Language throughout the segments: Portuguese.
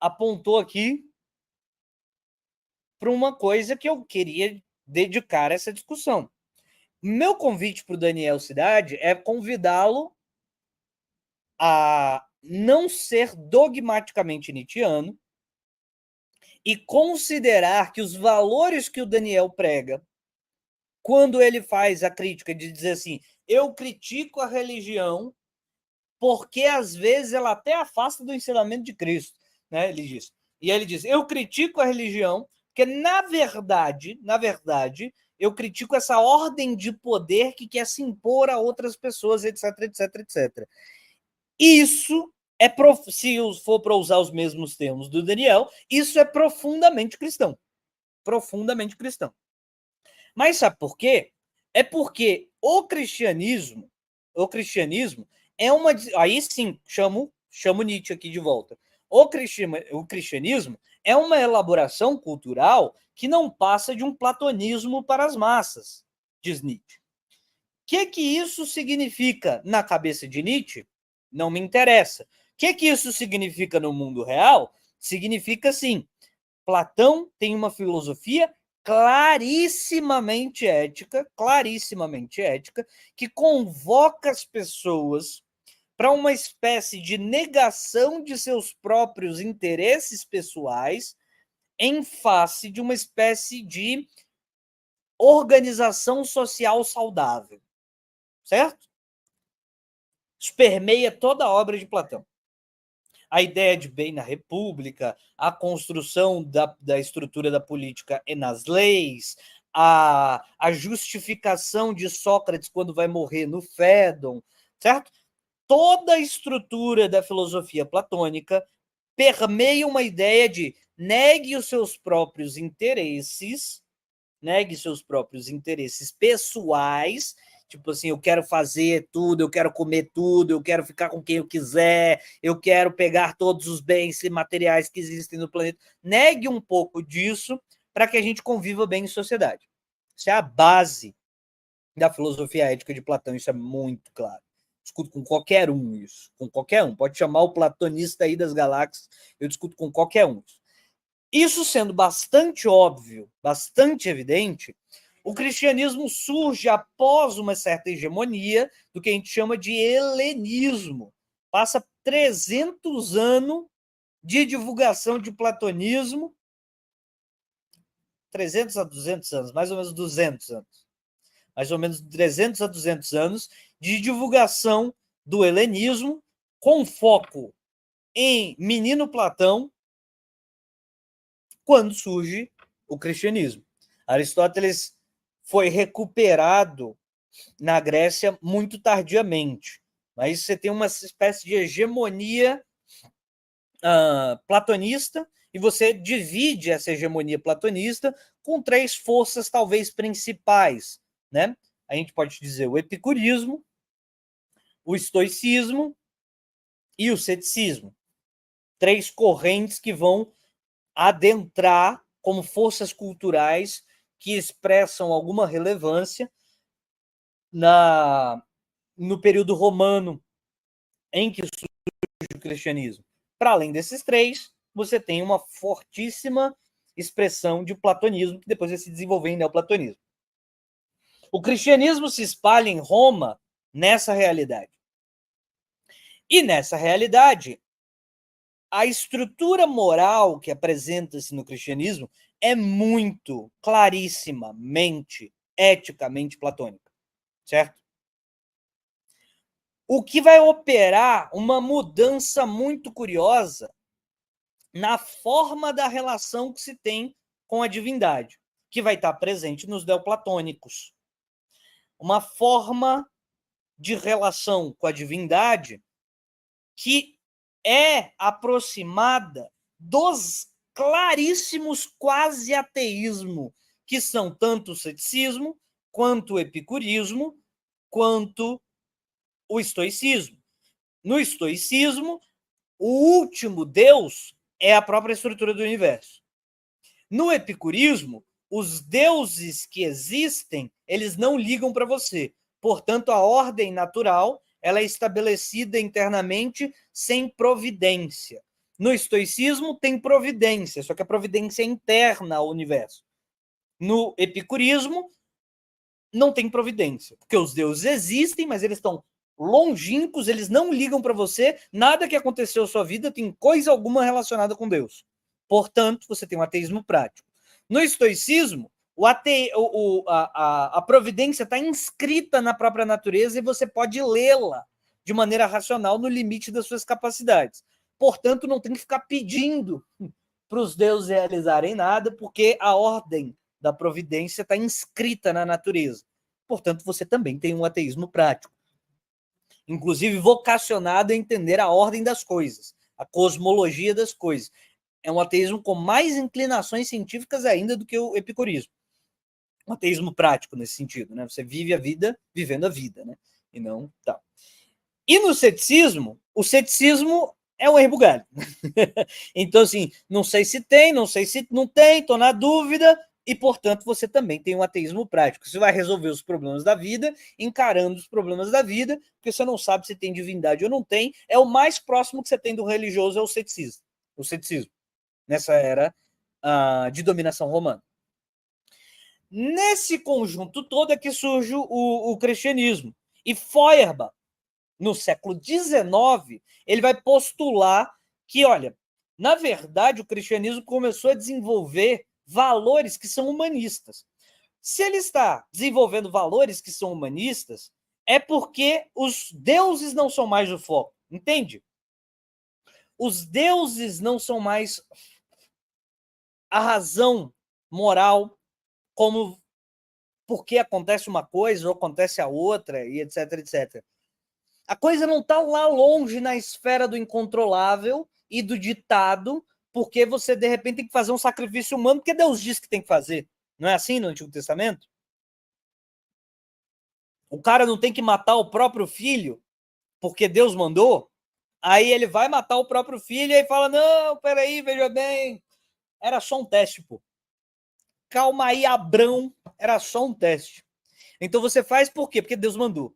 apontou aqui para uma coisa que eu queria dedicar essa discussão. Meu convite para o Daniel Cidade é convidá-lo a não ser dogmaticamente nietzschiano e considerar que os valores que o Daniel prega, quando ele faz a crítica de dizer assim, eu critico a religião porque às vezes ela até afasta do ensinamento de Cristo, né? Ele diz. E ele diz, eu critico a religião porque na verdade, eu critico essa ordem de poder que quer se impor a outras pessoas, etc, etc, etc. Isso é, se for para usar os mesmos termos do Daniel, isso é profundamente cristão. Profundamente cristão. Mas sabe por quê? É porque o cristianismo é uma... Aí sim, chamo Nietzsche aqui de volta. O cristianismo é uma elaboração cultural que não passa de um platonismo para as massas, diz Nietzsche. O que isso significa na cabeça de Nietzsche? Não me interessa. O que isso significa no mundo real? Significa, sim, Platão tem uma filosofia clarissimamente ética, que convoca as pessoas para uma espécie de negação de seus próprios interesses pessoais em face de uma espécie de organização social saudável. Certo? Isso permeia toda a obra de Platão. A ideia de bem na república, a construção da estrutura da política e nas leis, a justificação de Sócrates quando vai morrer no Fédon, certo? Toda a estrutura da filosofia platônica permeia uma ideia de negue os seus próprios interesses, pessoais, tipo assim, eu quero fazer tudo, eu quero comer tudo, eu quero ficar com quem eu quiser, eu quero pegar todos os bens materiais que existem no planeta. Negue um pouco disso para que a gente conviva bem em sociedade. Isso é a base da filosofia ética de Platão, isso é muito claro. Discuto com qualquer um isso, com qualquer um. Pode chamar o platonista aí das galáxias, eu discuto com qualquer um. Isso sendo bastante óbvio, bastante evidente, o cristianismo surge após uma certa hegemonia do que a gente chama de helenismo. Passa 300 anos de divulgação de platonismo, 300 a 200 anos, mais ou menos 200 anos. Mais ou menos 300 a 200 anos de divulgação do helenismo, com foco em Menino Platão, quando surge o cristianismo. Aristóteles foi recuperado na Grécia muito tardiamente, mas você tem uma espécie de hegemonia platonista e você divide essa hegemonia platonista com três forças talvez principais, né? A gente pode dizer o epicurismo, o estoicismo e o ceticismo. Três correntes que vão adentrar como forças culturais que expressam alguma relevância no período romano em que surge o cristianismo. Para além desses três, você tem uma fortíssima expressão de platonismo, que depois vai se desenvolver em neoplatonismo. O cristianismo se espalha em Roma nessa realidade. E nessa realidade, a estrutura moral que apresenta-se no cristianismo é muito clarissimamente, eticamente platônica, certo? O que vai operar uma mudança muito curiosa na forma da relação que se tem com a divindade, que vai estar presente nos neoplatônicos. Uma forma de relação com a divindade que é aproximada dos claríssimos quase ateísmo, que são tanto o ceticismo, quanto o epicurismo, quanto o estoicismo. No estoicismo, o último Deus é a própria estrutura do universo. No epicurismo, os deuses que existem, eles não ligam para você. Portanto, a ordem natural ela é estabelecida internamente sem providência. No estoicismo tem providência, só que a providência é interna ao universo. No epicurismo não tem providência, porque os deuses existem, mas eles estão longínquos, eles não ligam para você, nada que aconteceu na sua vida tem coisa alguma relacionada com Deus. Portanto, você tem um ateísmo prático. No estoicismo, a providência está inscrita na própria natureza e você pode lê-la de maneira racional no limite das suas capacidades. Portanto, não tem que ficar pedindo para os deuses realizarem nada, porque a ordem da providência está inscrita na natureza. Portanto, você também tem um ateísmo prático, inclusive vocacionado a entender a ordem das coisas, a cosmologia das coisas. É um ateísmo com mais inclinações científicas ainda do que o epicurismo. Um ateísmo prático nesse sentido, né? Você vive a vida vivendo a vida, né? E não tal. E no ceticismo, o ceticismo é um erro galho. Então, assim, não sei se tem, não sei se não tem, estou na dúvida, e, portanto, você também tem um ateísmo prático. Você vai resolver os problemas da vida, encarando os problemas da vida, porque você não sabe se tem divindade ou não tem. É o mais próximo que você tem do religioso, é o ceticismo. O ceticismo, nessa era de dominação romana. Nesse conjunto todo é que surge o cristianismo. E Feuerbach, no século XIX, ele vai postular que, olha, na verdade, o cristianismo começou a desenvolver valores que são humanistas. Se ele está desenvolvendo valores que são humanistas, é porque os deuses não são mais o foco, entende? Os deuses não são mais a razão moral, como porque acontece uma coisa ou acontece a outra, e etc, etc. A coisa não está lá longe na esfera do incontrolável e do ditado, porque você, de repente, tem que fazer um sacrifício humano, porque Deus diz que tem que fazer. Não é assim no Antigo Testamento? O cara não tem que matar o próprio filho, porque Deus mandou. Aí ele vai matar o próprio filho e aí fala, não, peraí, veja bem, era só um teste, pô. Calma aí, Abrão, era só um teste. Então você faz por quê? Porque Deus mandou.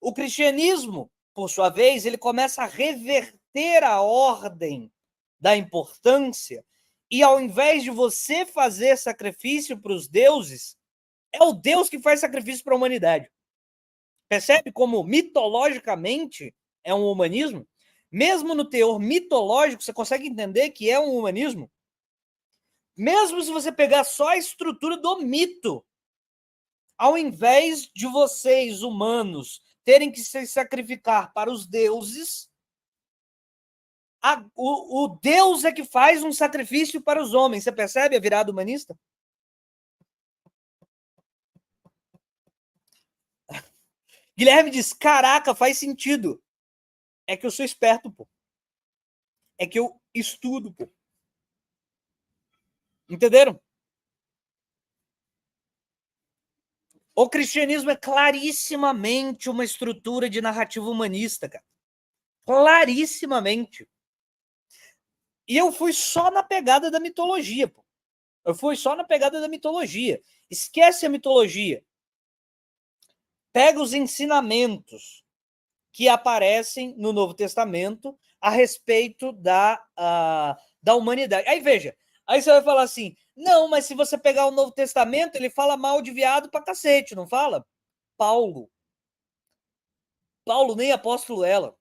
O cristianismo, por sua vez, ele começa a reverter a ordem da importância e, ao invés de você fazer sacrifício para os deuses, é o Deus que faz sacrifício para a humanidade. Percebe como mitologicamente é um humanismo? Mesmo no teor mitológico, você consegue entender que é um humanismo? Mesmo se você pegar só a estrutura do mito, ao invés de vocês, humanos, terem que se sacrificar para os deuses, o Deus é que faz um sacrifício para os homens. Você percebe a virada humanista? Guilherme diz, caraca, faz sentido. É que eu sou esperto, pô. É que eu estudo, pô. Entenderam? O cristianismo é clarissimamente uma estrutura de narrativa humanista, cara. Clarissimamente. E eu fui só na pegada da mitologia, pô. Eu fui só na pegada da mitologia. Esquece a mitologia. Pega os ensinamentos que aparecem no Novo Testamento a respeito da humanidade. Aí veja, aí você vai falar assim, não, mas se você pegar o Novo Testamento, ele fala mal de viado pra cacete, não fala? Paulo nem apóstolo ela.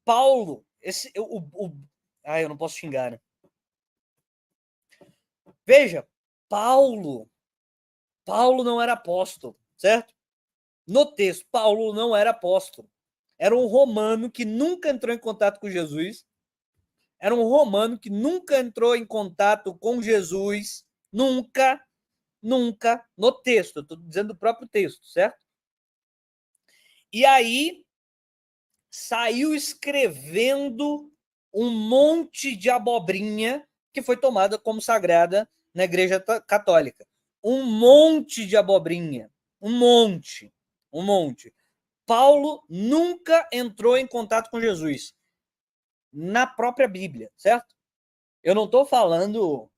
Paulo, eu não posso xingar, né? Veja, Paulo não era apóstolo, certo? No texto, Paulo não era apóstolo. Era um romano que nunca entrou em contato com Jesus. Era um romano que nunca entrou em contato com Jesus. Nunca, no texto. Estou dizendo do próprio texto, certo? E aí, saiu escrevendo um monte de abobrinha que foi tomada como sagrada na Igreja Católica. Um monte de abobrinha. Um monte. Paulo nunca entrou em contato com Jesus na própria Bíblia, certo? Eu não estou falando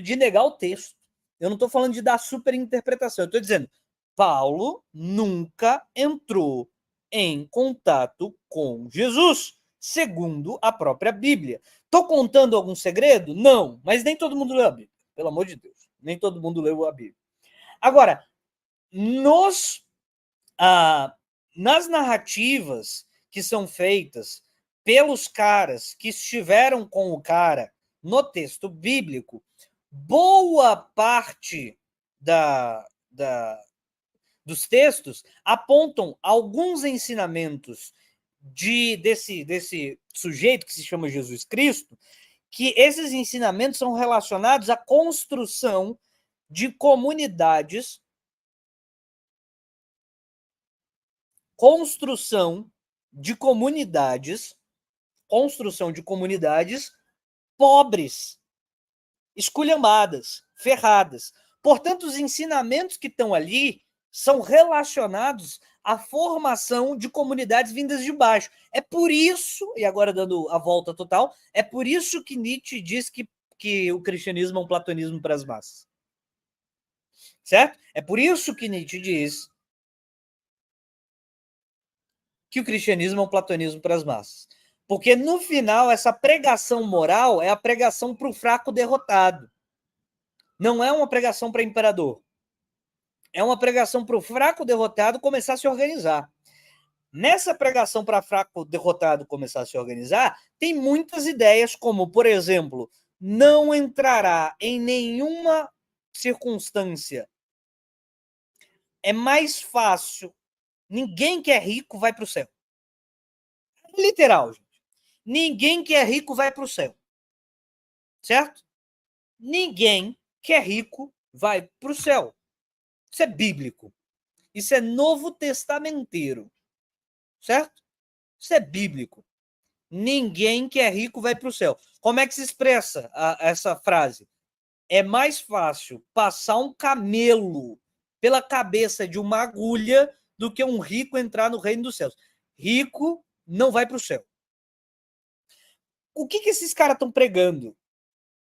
de negar o texto. Eu não estou falando de dar superinterpretação. Eu estou dizendo, Paulo nunca entrou em contato com Jesus. segundo a própria Bíblia. Estou contando algum segredo? Não, mas nem todo mundo leu a Bíblia, pelo amor de Deus. Nem todo mundo leu a Bíblia. Agora, nas narrativas que são feitas pelos caras que estiveram com o cara no texto bíblico, boa parte dos textos apontam alguns ensinamentos desse sujeito que se chama Jesus Cristo, que esses ensinamentos são relacionados à construção de comunidades pobres, esculhambadas, ferradas. Portanto, os ensinamentos que estão ali são relacionados à formação de comunidades vindas de baixo. É por isso, e agora dando a volta total, é por isso que Nietzsche diz que o cristianismo é um platonismo para as massas. Certo? É por isso que Nietzsche diz que o cristianismo é um platonismo para as massas. Porque, no final, essa pregação moral é a pregação para o fraco derrotado. Não é uma pregação para imperador. É uma pregação para o fraco derrotado começar a se organizar. Nessa pregação para fraco derrotado começar a se organizar, tem muitas ideias, como, por exemplo, não entrará em nenhuma circunstância. É mais fácil. Ninguém que é rico vai para o céu. Literal, gente. Ninguém que é rico vai para o céu. Certo? Ninguém que é rico vai para o céu. Isso é bíblico. Isso é novo testamenteiro. Certo? Isso é bíblico. Ninguém que é rico vai para o céu. Como é que se expressa essa frase? É mais fácil passar um camelo pela cabeça de uma agulha do que um rico entrar no reino dos céus. Rico não vai para o céu. O que esses caras estão pregando? O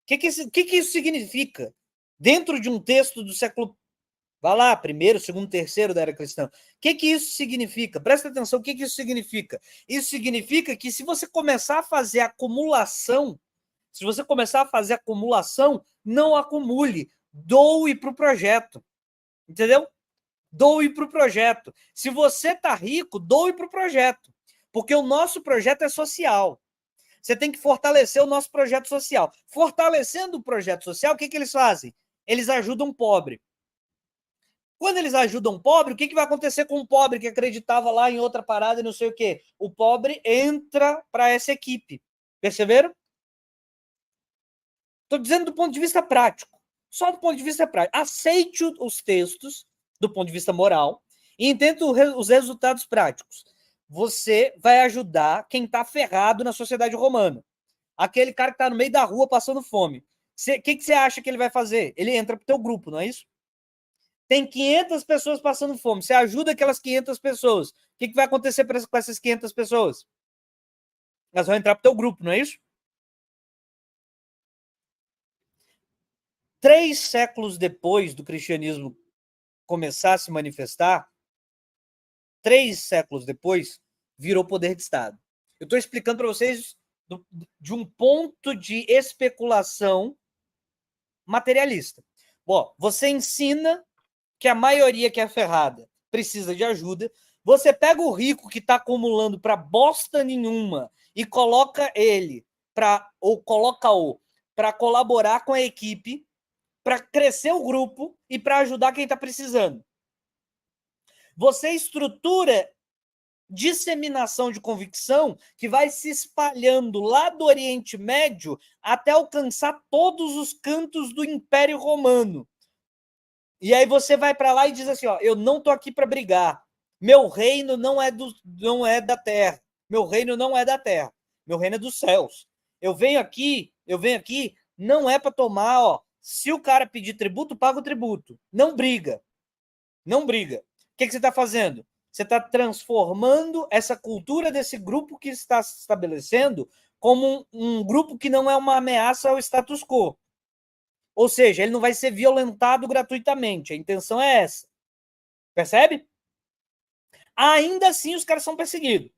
que isso significa? Dentro de um texto do século... Vai lá, primeiro, segundo, terceiro da era cristã. O que isso significa? Presta atenção, o que isso significa? Isso significa que se você começar a fazer acumulação, não acumule. Doe para o projeto. Entendeu? Doe para o projeto. Se você está rico, doe para o projeto. Porque o nosso projeto é social. Você tem que fortalecer o nosso projeto social. Fortalecendo o projeto social, o que eles fazem? Eles ajudam o pobre. Quando eles ajudam o pobre, o que vai acontecer com o pobre que acreditava lá em outra parada e não sei o quê? O pobre entra para essa equipe. Perceberam? Estou dizendo do ponto de vista prático. Só do ponto de vista prático. Aceite os textos do ponto de vista moral e entenda os resultados práticos. Você vai ajudar quem está ferrado na sociedade romana. Aquele cara que está no meio da rua passando fome. O que você acha que ele vai fazer? Ele entra para o teu grupo, não é isso? Tem 500 pessoas passando fome. Você ajuda aquelas 500 pessoas. O que vai acontecer com essas 500 pessoas? Elas vão entrar para o teu grupo, não é isso? 3 séculos depois do cristianismo começar a se manifestar, 3 séculos depois, virou poder de Estado. Eu estou explicando para vocês de um ponto de especulação materialista. Bom, você ensina que a maioria que é ferrada precisa de ajuda, você pega o rico que está acumulando para bosta nenhuma e coloca ele para colaborar com a equipe, para crescer o grupo e para ajudar quem está precisando. Você estrutura disseminação de convicção que vai se espalhando lá do Oriente Médio até alcançar todos os cantos do Império Romano. E aí você vai para lá e diz assim, ó, eu não tô aqui para brigar. Meu reino não é da terra. Meu reino não é da terra. Meu reino é dos céus. Eu venho aqui, não é para tomar, ó, se o cara pedir tributo, paga o tributo. Não briga. Não briga. O que você está fazendo? Você está transformando essa cultura desse grupo que está se estabelecendo como um grupo que não é uma ameaça ao status quo. Ou seja, ele não vai ser violentado gratuitamente. A intenção é essa. Percebe? Ainda assim, os caras são perseguidos.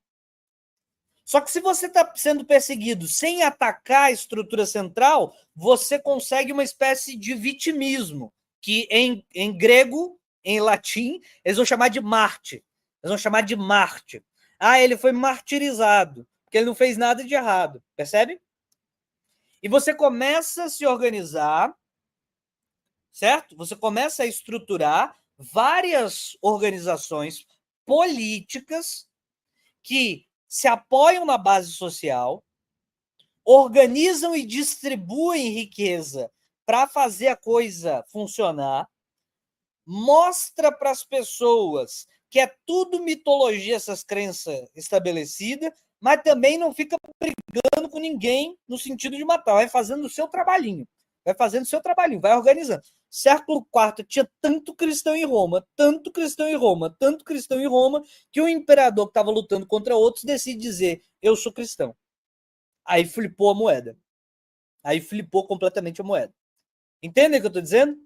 Só que se você está sendo perseguido sem atacar a estrutura central, você consegue uma espécie de vitimismo, que em grego, em latim, eles vão chamar de Marte. Eles vão chamar de Marte. Ah, ele foi martirizado, porque ele não fez nada de errado, percebe? E você começa a se organizar, certo? Você começa a estruturar várias organizações políticas que se apoiam na base social, organizam e distribuem riqueza para fazer a coisa funcionar, mostra para as pessoas que é tudo mitologia, essas crenças estabelecidas, mas também não fica brigando com ninguém no sentido de matar, vai fazendo o seu trabalhinho, vai organizando. Século IV tinha tanto cristão em Roma, tanto cristão em Roma, tanto cristão em Roma, que o imperador que estava lutando contra outros decide dizer, eu sou cristão. Aí flipou a moeda. Aí flipou completamente a moeda. Entendem o que eu estou dizendo?